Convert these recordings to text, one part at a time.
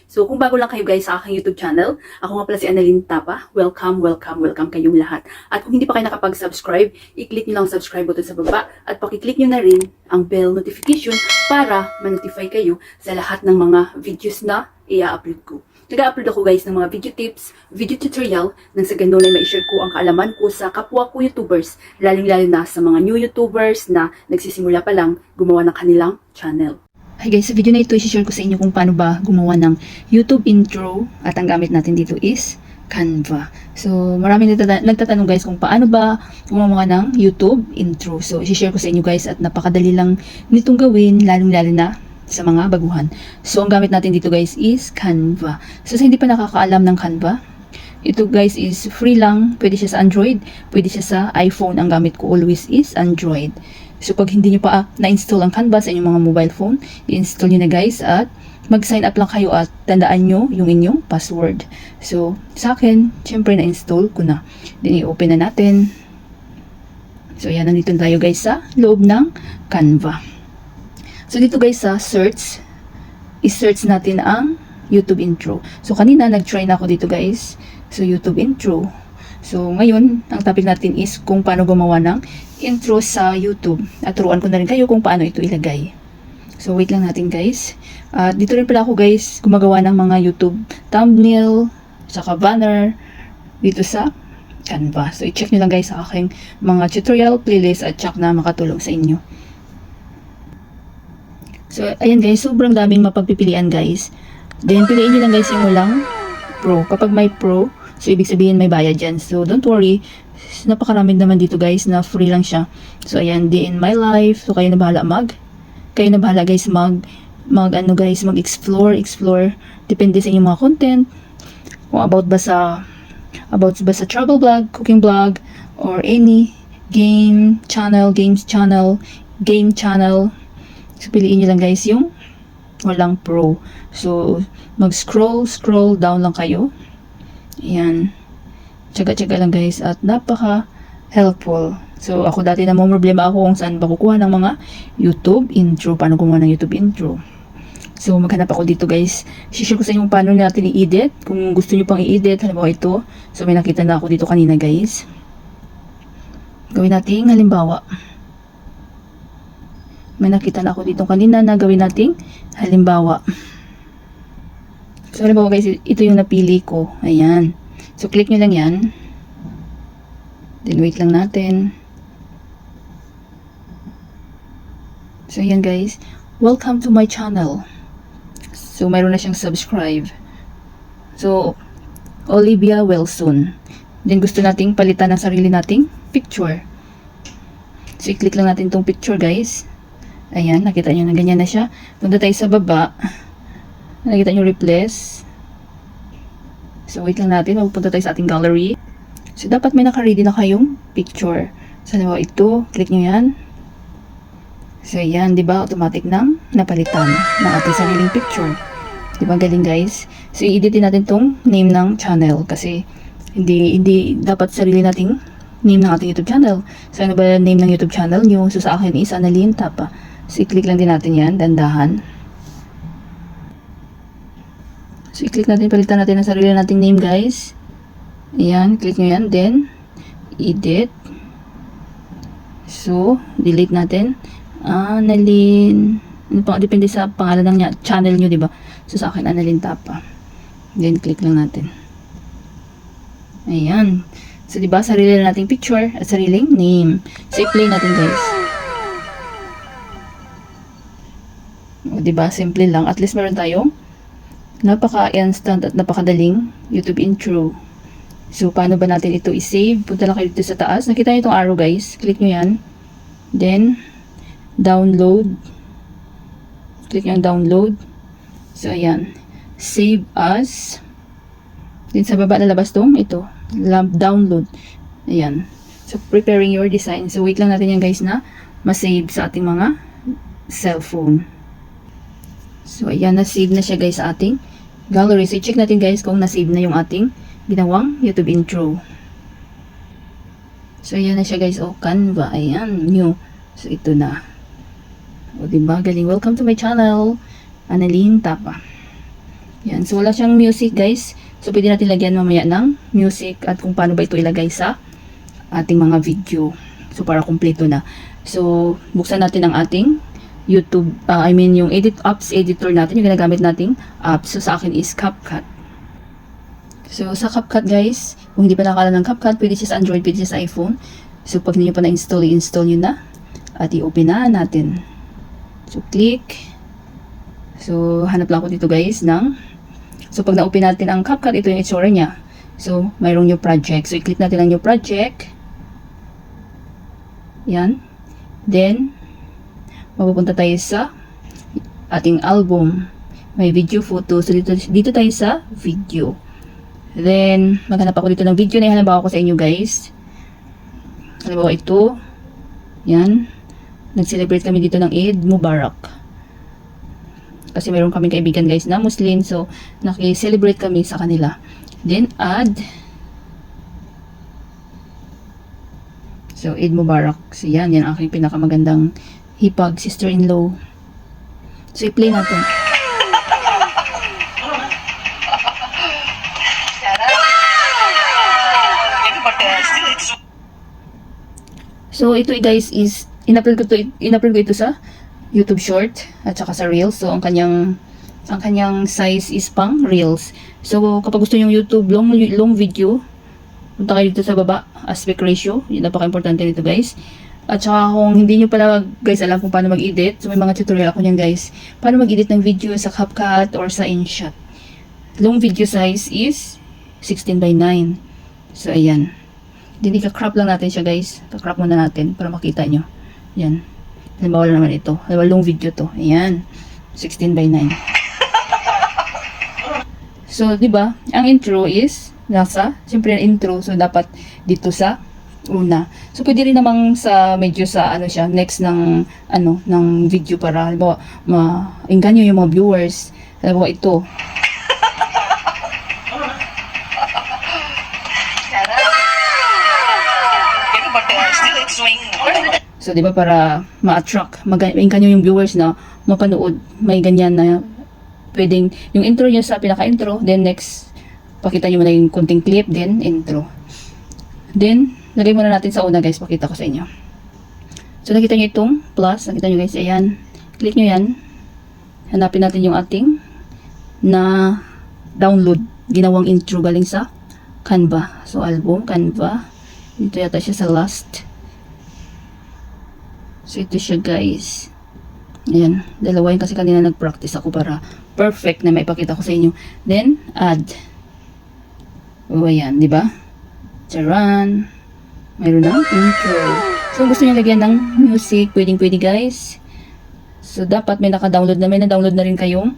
So kung bago lang kayo guys sa aking YouTube channel, ako nga pala si Annalyn Tapa. Welcome, welcome, welcome kayong lahat. At kung hindi pa kayo nakapag-subscribe, i-click nyo lang ang subscribe button sa baba at pakiclick nyo na rin ang bell notification para ma-notify kayo sa lahat ng mga videos na i-upload ko. Nag-upload ako guys ng mga video tips, video tutorial nang sa ganun ay ma-share ko ang kaalaman ko sa kapwa ko YouTubers, lalong-lalo na sa mga new YouTubers na nagsisimula pa lang gumawa ng kanilang channel. Hi guys, sa video na ito i-share ko sa inyo kung paano ba gumawa ng YouTube intro at ang gamit natin dito is Canva. So maraming nagtatanong guys kung paano ba gumawa ng YouTube intro. So i-share ko sa inyo guys at napakadali lang nitong gawin, lalong-lalo na sa mga baguhan. So ang gamit natin dito guys is Canva. So sa hindi pa nakakaalam ng Canva, ito guys is free lang, pwede siya sa Android, pwede siya sa iPhone. Ang gamit ko always is Android. So pag hindi nyo pa na-install ang Canva sa inyong mga mobile phone, i-install nyo na guys at mag-sign up lang kayo at tandaan nyo yung inyong password. So sa akin, syempre na-install ko na. Then i-open na natin. So yan, nandito tayo guys sa loob ng Canva. So dito guys sa search, i-search natin ang YouTube intro. So kanina nag-try na ako dito guys. So YouTube intro. So ngayon, ang topic natin is kung paano gumawa ng intro sa YouTube. At turuan ko na rin kayo kung paano ito ilagay. So wait lang natin guys. Dito rin pala ako guys gumagawa ng mga YouTube thumbnail, saka banner dito sa Canva. So i-check nyo lang guys sa aking mga tutorial playlist at check na makatulong sa inyo. So, ayan guys, sobrang daming mapagpipilian guys. Then, piliin nyo lang guys yung walang pro. Kapag may pro, so ibig sabihin may bayad dyan. So, don't worry. Napakaraming naman dito guys na free lang siya. So, ayan, day in my life. So, kayo na bahala guys mag-explore. Depende sa inyong mga content. Kung about ba sa travel vlog, cooking vlog, or any games channel. So, piliin nyo lang guys yung walang pro. So, mag-scroll down lang kayo. Ayan. Tsaga-tsaga lang guys at napaka-helpful. So, ako dati problema ako kung saan ba kukuha ng mga YouTube intro. Paano gumawa ng YouTube intro. So, maghanap ako dito guys. Share ko sa inyo kung paano natin i-edit. Kung gusto nyo pang i-edit, halimbawa ito. So, may nakita na ako dito kanina guys. Gawin natin halimbawa. May nakita na ako dito kanina na gawin nating halimbawa. So, halimbawa guys, ito yung napili ko. Ayan. So, click nyo lang yan. Then, wait lang natin. So, ayan guys. Welcome to my channel. So, mayroon na siyang subscribe. So, Olivia Wilson. Then, gusto nating palitan ng sarili nating picture. So, i-click lang natin tong picture guys. Ayan, nakita nyo na ganyan na siya. Punta tayo sa baba. Nakita nyo replace. So, wait lang natin. Magpunta tayo sa ating gallery. So, dapat may naka-ready na kayong picture. So, nawa ito. Click nyo yan. So, yan. Diba? Automatic nang napalitan ng ating sariling picture. Diba? Galing guys. So, i-editin natin tong name ng channel. Kasi, hindi dapat sarili nating name ng ating YouTube channel. So, ano ba name ng YouTube channel nyo? So, sa akin is Annalyn Tapa. So, i-click lang din natin yan, dandahan. So, i-click natin, palitan natin ang sarili nating name, guys. Ayan, click nyo yan, then, edit. So, delete natin. Annalyn. Ano pa, depende sa pangalan ng channel nyo, diba? So, sa akin, Annalyn Tapa. Then, click lang natin. Ayan. So, diba, sarili na nating picture at sariling name. So, i-play natin, guys. O, diba? Simple lang. At least meron tayong napaka-instant at napakadaling YouTube intro. So, paano ba natin ito i-save? Punta lang kayo dito sa taas. Nakita nyo itong arrow, guys. Click nyo yan. Then, download. Click nyo yung download. So, ayan. Save as. Then, sa baba lalabas itong ito. Download. Ayan. So, preparing your design. So, wait lang natin yan, guys, na ma-save sa ating mga cellphone. So, ayan, na-save na siya guys sa ating gallery. So, check natin guys kung na-save na yung ating ginawang YouTube intro. So, ayan na siya guys. O, Canva. Ayan, new. So, ito na. O, diba? Galing. Welcome to my channel. Annalyn Tapa. Yan. So, wala siyang music, guys. So, pwede natin lagyan mamaya ng music at kung paano ba ito ilagay sa ating mga video. So, para kumpleto na. So, buksan natin ang ating YouTube, yung apps editor natin, yung ginagamit nating apps. So, sa akin is CapCut. So, sa CapCut, guys, kung hindi pa nakakala ng CapCut, pwede siya sa Android, pwede siya sa iPhone. So, pag hindi nyo pa na-install, i-install nyo na. At i-open na natin. So, click. So, hanap lang ako dito, guys, So, pag na-open natin ang CapCut, ito yung itsura niya. So, mayroong new project. So, i-click natin ang new project. Yan. Then, mapupunta tayo sa ating album. May video, photo. So, dito tayo sa video. Then, maghanap ako dito ng video na halimbawa ko sa inyo, guys. Halimbawa ito. Yan. Nag-celebrate kami dito ng Eid Mubarak. Kasi mayroon kaming kaibigan, guys, na Muslim. So, naki-celebrate kami sa kanila. Then, add. So, Eid Mubarak. So, yan aking pinakamagandang hipag, sister-in-law. So, i-play natin. So, ito guys is, in-upload ko ito sa YouTube Short at saka sa Reels. So, ang kanyang size is pang Reels. So, kapag gusto nyo YouTube long video, punta kayo dito sa baba, aspect ratio. Yun, napaka-importante nito, guys. At saka kung hindi nyo pala, guys, alam kung paano mag-edit, so may mga tutorial ako niyan, guys. Paano mag-edit ng video sa CapCut or sa InShot. Long video size is 16:9. So, ayan. Then, ika-crop lang natin siya, guys. Ika-crop muna natin para makita nyo. Yan. Halimbawa naman ito. Halimbawa, long video to. Ayan. 16:9. So, di ba? Ang intro is siyempre ang intro. So, dapat dito sa una. So, pwede rin namang medyo sa, next ng video para, halimbawa, ma-engganyo yung mga viewers. Halimbawa, ito. So, di ba, para ma-attract, ma-engganyo yung viewers na mapanood, may ganyan na pwedeng, yung intro nyo sa pinaka-intro, then next, pakita nyo muna yung konting clip, then intro. Then, lagay muna natin sa una, guys, pakita ko sa inyo. So, nakita nyo itong plus, nakita nyo, guys, ayan, click nyo yan, hanapin natin yung ating na download, ginawang intro galing sa Canva. So, album, Canva, dito yata siya sa last. So, ito siya, guys. Ayan. Dalawa yun kasi kanina nag-practice ako para perfect na maipakita ko sa inyo. Then, add. O, ayan. Diba? Charan. Mayroon ng intro. So, gusto niya lagyan ng music. Pwedeng-pwede, guys. So, dapat may naka-download na. May na-download na rin kayong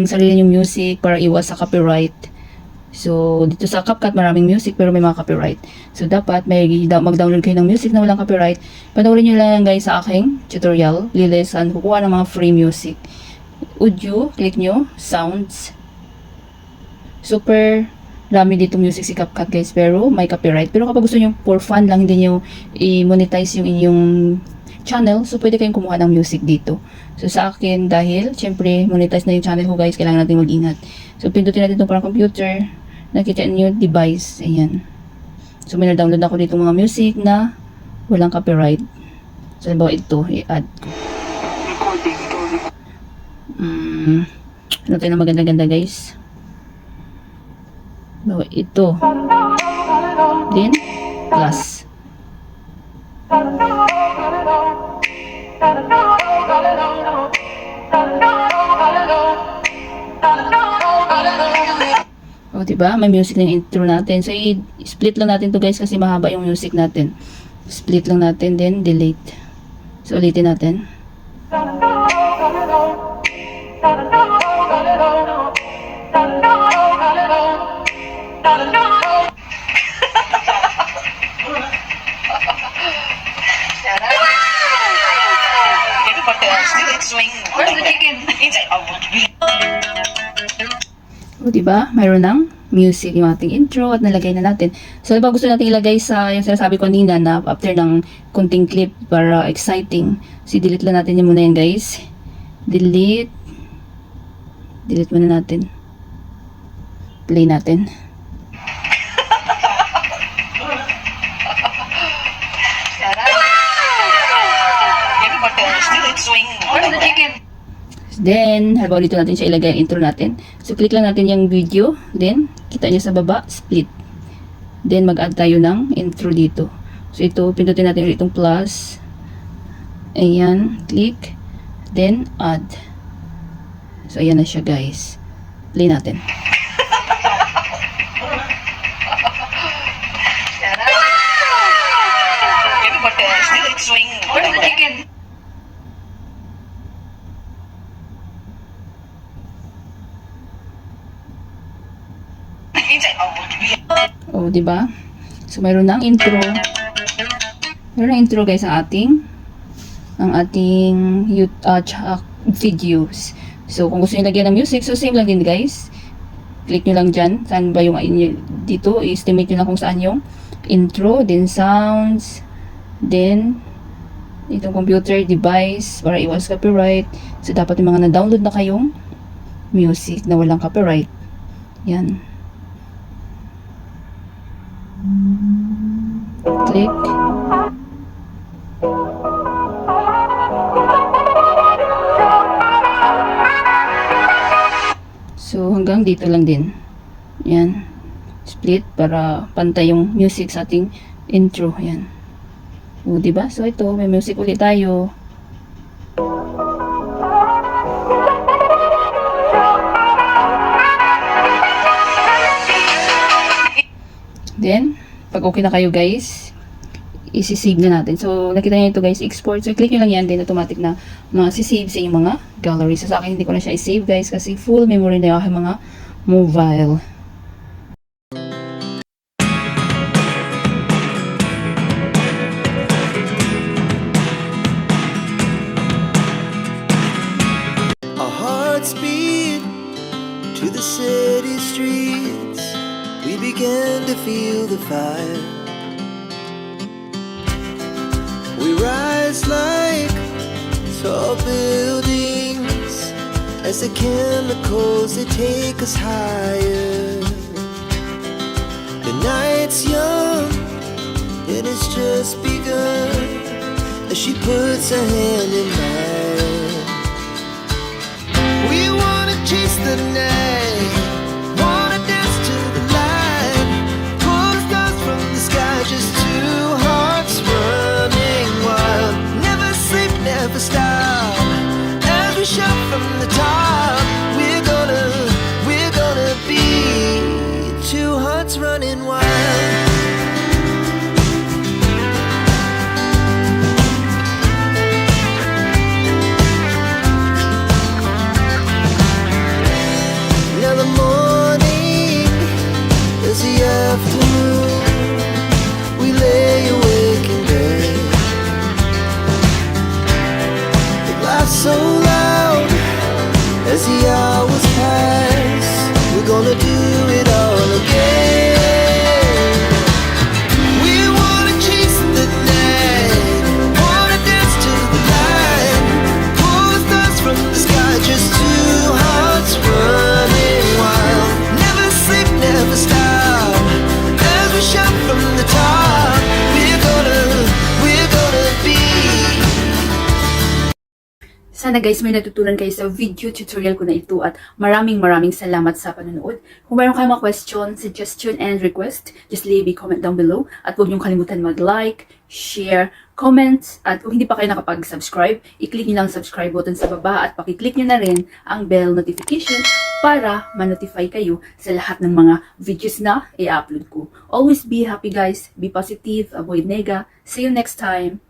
sarili niyong music para iwas sa copyright. So, dito sa CapCut, maraming music pero may mga copyright. So, dapat mag-download kayo ng music na walang copyright. Panoorin nyo lang, guys, sa aking tutorial. Lilisan, kukuha ng mga free music. Audio, click nyo, sounds. Super dami dito music si CapCut, guys, pero may copyright. Pero kapag gusto nyo for fun lang, hindi nyo i-monetize yung inyong channel, so pwede kayong kumuha ng music dito. So, sa akin, dahil, syempre, monetize na yung channel ko, guys, kailangan natin mag-ingat. So, pindutin natin itong parang computer. Nakita nyo yung device. Ayan. So, may na-download ako dito mga music na walang copyright. So, halimbawa ito, i-add ko. Ano tayo na maganda-ganda, guys? Halimbawa ito. Then, plus. O, diba? May music na yung intro natin. So, i-split lang natin to, guys, kasi mahaba yung music natin. Split lang natin, then delete. So, ulitin natin. Where's the chicken? Inside. O, diba? Mayroon ng music yung ating intro at nalagay na natin. So, diba gusto natin ilagay sa yung sinasabi ko kanina na after ng kunting clip para exciting. So, delete lang natin yung muna yan, guys. Delete. Delete muna natin. Play natin. But still it's swing. Where's the chicken? Then, halimbawa dito natin siya ilagay ang intro natin. So, click lang natin yung video. Then, kita nyo sa baba, split. Then, mag-add tayo ng intro dito. So, ito, pindutin natin ulit itong plus. Ayan, click. Then, add. So, ayan na siya, guys. Play natin. But still it's swing. Where's the chicken? Inside. O, di ba? So, mayroon ng intro. Mayroon ng intro, guys, ang ating videos. So, kung gusto nyo lagyan ng music, so same lang din, guys. Click nyo lang dyan. Saan ba yung dito? I-estimate nyo lang kung saan yung intro, then sounds, then itong computer device para iwas copyright. So, dapat yung mga na-download na kayong music na walang copyright. Yan. Click. So, hanggang dito lang din. Yan. Split para pantay yung music sa ating intro. Yan. O, diba? So, ito, may music ulit tayo. Then, pag okay na kayo, guys, isi-save na natin. So, nakita niyo ito, guys, export. So, click nyo lang yan, then automatic na masisave sa inyong mga gallery. So, sa akin, hindi ko na siya i-save, guys, kasi full memory na yung aking mga mobile. Our hearts beat to the city streets. We began to feel the fire. We rise like tall buildings as the chemicals they take us higher. The night's young and it's just begun as she puts her hand in mine. We wanna chase the night, wanna dance to the light, pull the stars from the sky, just two hearts running wild. Never sleep, never stop, as we shout from the top. We're gonna be two hearts running wild. Now the morning is the afternoon. We lay awake in bed. The laughs so loud as the hours pass. We're gonna do it all again. We wanna chase the night, wanna dance to the light, pull the stars from the sky, just two hearts running wild. Never sleep, never stop, as we shout from the top. We're gonna be. Sana guys may natutunan kayo sa video tutorial ko na ito at maraming salamat sa panonood. Kung mayroon kayong mga question, suggestion, and request, just leave a comment down below. At huwag niyong kalimutan mag-like, share, comment, at kung hindi pa kayo nakapag-subscribe, i-click niyo lang ang subscribe button sa baba at pakiclick niyo na rin ang bell notification para ma-notify kayo sa lahat ng mga videos na i-upload ko. Always be happy guys, be positive, avoid nega. See you next time.